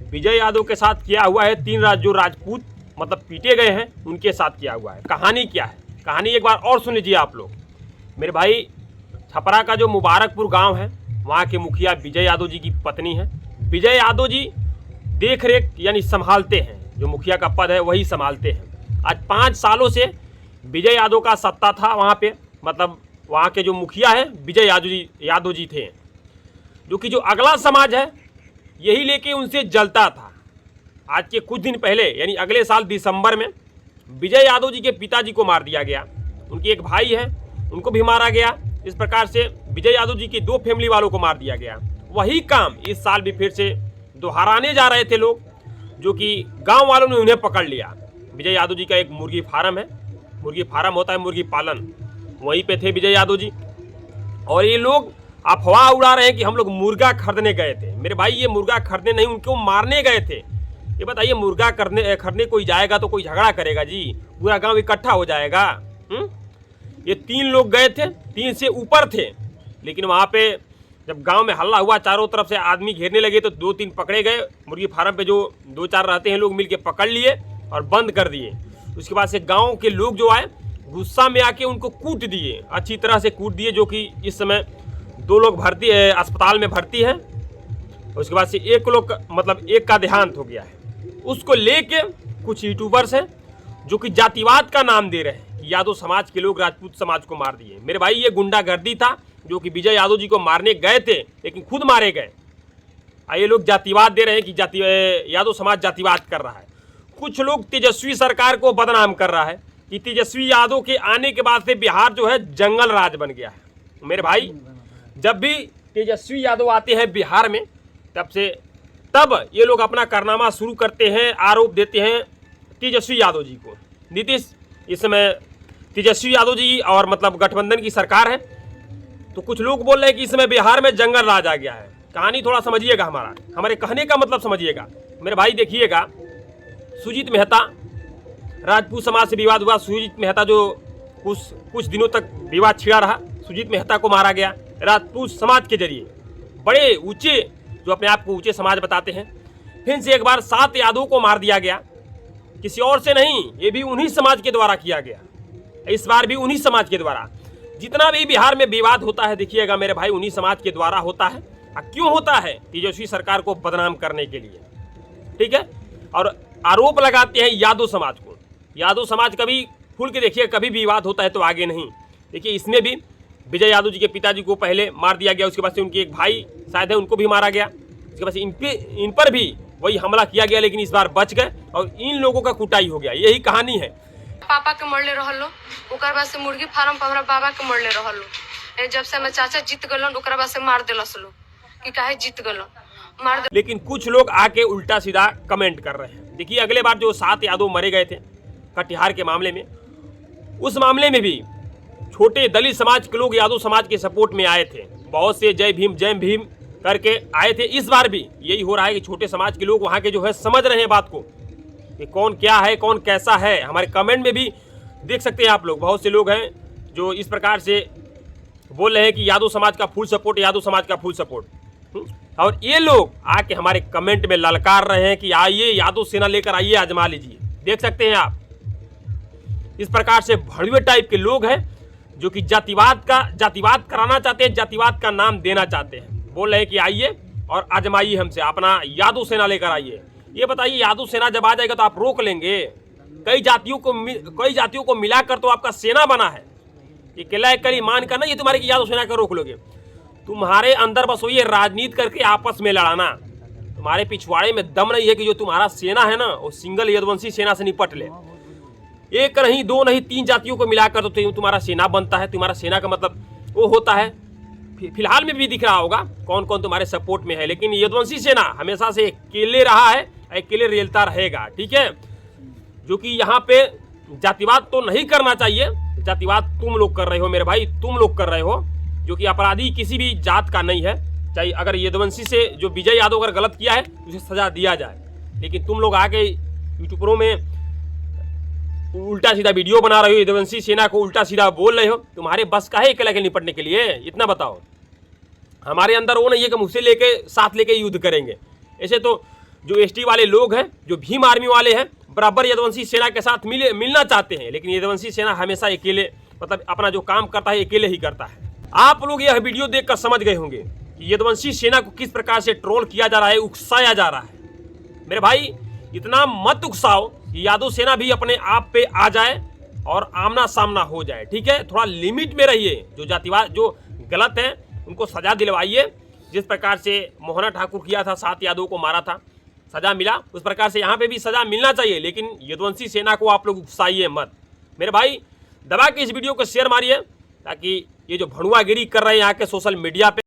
विजय यादव के साथ किया हुआ है, 3 जो राजपूत मतलब पीटे गए हैं उनके साथ किया हुआ है। कहानी क्या है, कहानी एक बार और सुन लीजिए आप लोग। मेरे भाई, छपरा का जो मुबारकपुर गांव है, वहाँ के मुखिया विजय यादव जी की पत्नी है। विजय यादव जी देख रेख यानी संभालते हैं, जो मुखिया का पद है वही संभालते हैं। आज 5 सालों से विजय यादव का सत्ता था वहाँ पे, मतलब वहाँ के जो मुखिया है विजय यादव जी थे, जो कि जो अगला समाज है यही लेके उनसे जलता था। आज के कुछ दिन पहले यानी अगले साल दिसंबर में विजय यादव जी के पिताजी को मार दिया गया। उनके एक भाई है, उनको भी मारा गया। इस प्रकार से विजय यादव जी की 2 फैमिली वालों को मार दिया गया। वही काम इस साल भी फिर से दोहराने जा रहे थे लोग, जो कि गांव वालों ने उन्हें पकड़ लिया। विजय यादव जी का एक मुर्गी फार्म है, मुर्गी फार्म होता है मुर्गी पालन, वहीं पे थे विजय यादव जी। और ये लोग अफवाह उड़ा रहे हैं कि हम लोग मुर्गा खरीदने गए थे। मेरे भाई, ये मुर्गा खरीदने नहीं, उनको मारने गए थे। ये बताइए, मुर्गा खरीदने कोई जाएगा तो कोई झगड़ा करेगा जी, पूरा गांव इकट्ठा हो जाएगा। ये 3 लोग गए थे, 3 से ऊपर थे, लेकिन वहाँ पे जब गांव में हल्ला हुआ, चारों तरफ से आदमी घेरने लगे, तो 2-3 पकड़े गए। मुर्गी फार्म पे जो 2-4 रहते हैं लोग मिलके पकड़ लिए और बंद कर दिए। उसके बाद से गाँव के लोग जो आए गुस्सा में आके उनको कूट दिए, अच्छी तरह से कूट दिए, जो कि इस समय 2 लोग भर्ती है, अस्पताल में भर्ती है। उसके बाद से एक का देहांत हो गया है। उसको लेके कुछ यूट्यूबर्स हैं जो कि जातिवाद का नाम दे रहे हैं कि यादव समाज के लोग राजपूत समाज को मार दिए। मेरे भाई, ये गुंडागर्दी था, जो कि विजय यादव जी को मारने गए थे लेकिन खुद मारे गए। ये लोग जातिवाद दे रहे हैं कि यादव समाज जातिवाद कर रहा है। कुछ लोग तेजस्वी सरकार को बदनाम कर रहा है कि तेजस्वी यादव के आने के बाद से बिहार जो है जंगल राज बन गया है। मेरे भाई, जब भी तेजस्वी यादव आते हैं बिहार में, तब ये लोग अपना कारनामा शुरू करते हैं, आरोप देते हैं तेजस्वी यादव जी को। नीतीश, इस समय तेजस्वी यादव जी और मतलब गठबंधन की सरकार है, तो कुछ लोग बोल रहे हैं कि इस समय बिहार में जंगल राज आ गया है। कहानी थोड़ा समझिएगा, हमारे कहने का मतलब समझिएगा। मेरे भाई देखिएगा, सुजीत मेहता, राजपूत समाज से विवाद हुआ। सुजीत मेहता जो कुछ दिनों तक विवाद छिड़ा रहा, सुजीत मेहता को मारा गया राजपूत समाज के जरिए। बड़े ऊंचे, जो अपने आप को ऊंचे समाज बताते हैं। फिर से एक बार 7 यादवों को मार दिया गया, किसी और से नहीं, ये भी उन्हीं समाज के द्वारा किया गया। इस बार भी उन्हीं समाज के द्वारा। जितना भी बिहार में विवाद होता है, देखिएगा मेरे भाई, उन्हीं समाज के द्वारा होता है। क्यों होता है? तेजस्वी सरकार को बदनाम करने के लिए, ठीक है। और आरोप लगाते हैं यादव समाज को। यादव समाज कभी खुल के देखिए, कभी विवाद होता है तो आगे नहीं। देखिए, इसमें भी विजय यादव जी के पिताजी को पहले मार दिया गया, उसके बाद से उनके एक भाई शायद है, उनको भी मारा गया। उसके बाद से इन पर भी वही हमला किया गया, लेकिन इस बार बच गए और इन लोगों का कुटाई हो गया। यही कहानी है। पापा के मरले रहलो, ओकर बाद से मुर्गी फार्म पर हमरा बाबा के मरले रहलो। जब से हमर चाचा जीत गलन, ओकर बाद से मार देलस लो कि काहे जीत गलन, मार दे। लेकिन कुछ लोग आके उल्टा सीधा कमेंट कर रहे हैं। देखिए, अगले बार जो 7 यादव मरे गए थे कटिहार के मामले में, उस मामले में भी छोटे दलित समाज के लोग यादव समाज के सपोर्ट में आए थे। बहुत से जय भीम करके आए थे। इस बार भी यही हो रहा है कि छोटे समाज के लोग वहाँ के जो है समझ रहे हैं बात को कि कौन क्या है, कौन कैसा है। हमारे कमेंट में भी देख सकते हैं आप लोग, बहुत से लोग हैं जो इस प्रकार से बोल रहे हैं कि यादव समाज का फुल सपोर्ट, यादव समाज का फुल सपोर्ट। और ये लोग आके हमारे कमेंट में ललकार रहे हैं कि आइए यादव सेना लेकर आइए, आजमा लीजिए। देख सकते हैं आप, इस प्रकार से भड़वे टाइप के लोग हैं जो कि जातिवाद कराना चाहते हैं, जातिवाद का नाम देना चाहते हैं। बोल रहे हैं कि आइए और आजमाइए हमसे, अपना यादव सेना लेकर आइए। ये बताइए, यादव सेना जब आ जाएगा तो आप रोक लेंगे? कई जातियों को मिलाकर तो आपका सेना बना है। ये किला एक कली मान कर ना ये तुम्हारे की यादव सेना को रोक लोगे? तुम्हारे अंदर बस वही राजनीति करके आपस में लड़ाना। तुम्हारे पिछवाड़े में दम नहीं है कि जो तुम्हारा सेना है ना, वो सिंगल यदुवंशी सेना से निपट ले। एक नहीं, 2 नहीं, 3 जातियों को मिलाकर तो तुम्हारा सेना बनता है। तुम्हारा सेना का मतलब वो होता है। फिलहाल में भी दिख रहा होगा कौन कौन तुम्हारे सपोर्ट में है, लेकिन यदुवंशी सेना हमेशा से अकेले रहा है, अकेले रेलता रहेगा, ठीक है। जो कि यहाँ पे जातिवाद तो नहीं करना चाहिए। जातिवाद तुम लोग कर रहे हो मेरे भाई, तुम लोग कर रहे हो, जो कि अपराधी किसी भी जात का नहीं है। चाहे अगर यदुवंशी से जो विजय यादव अगर गलत किया है उसे सजा दिया जाए, लेकिन तुम लोग आके यूट्यूबरों में उल्टा सीधा वीडियो बना रहे हो, यदुवंशी सेना को उल्टा सीधा बोल रहे हो। तुम्हारे बस का है अकेला के निपटने के लिए? इतना बताओ। हमारे अंदर वो नहीं है कि मुझसे लेके साथ लेके युद्ध करेंगे। ऐसे तो जो एसटी वाले लोग हैं, जो भीम आर्मी वाले हैं, बराबर यदुवंशी सेना के साथ मिलना चाहते हैं, लेकिन यदुवंशी सेना हमेशा अकेले मतलब अपना जो काम करता है अकेले ही करता है। आप लोग यह वीडियो देखकर समझ गए होंगे कि यदुवंशी सेना को किस प्रकार से ट्रोल किया जा रहा है, उकसाया जा रहा है। मेरे भाई इतना मत उकसाओ कि यादव सेना भी अपने आप पे आ जाए और आमना सामना हो जाए, ठीक है। थोड़ा लिमिट में रहिए। जो जातिवाद जो गलत है उनको सजा दिलवाइए। जिस प्रकार से मोहना ठाकुर किया था, 7 यादव को मारा था, सजा मिला, उस प्रकार से यहाँ पे भी सजा मिलना चाहिए, लेकिन यदुवंशी सेना को आप लोग उकसाइए मत। मेरे भाई दबा के इस वीडियो को शेयर मारिए ताकि ये जो भड़ुआगिरी कर रहे हैं यहाँ के सोशल मीडिया पे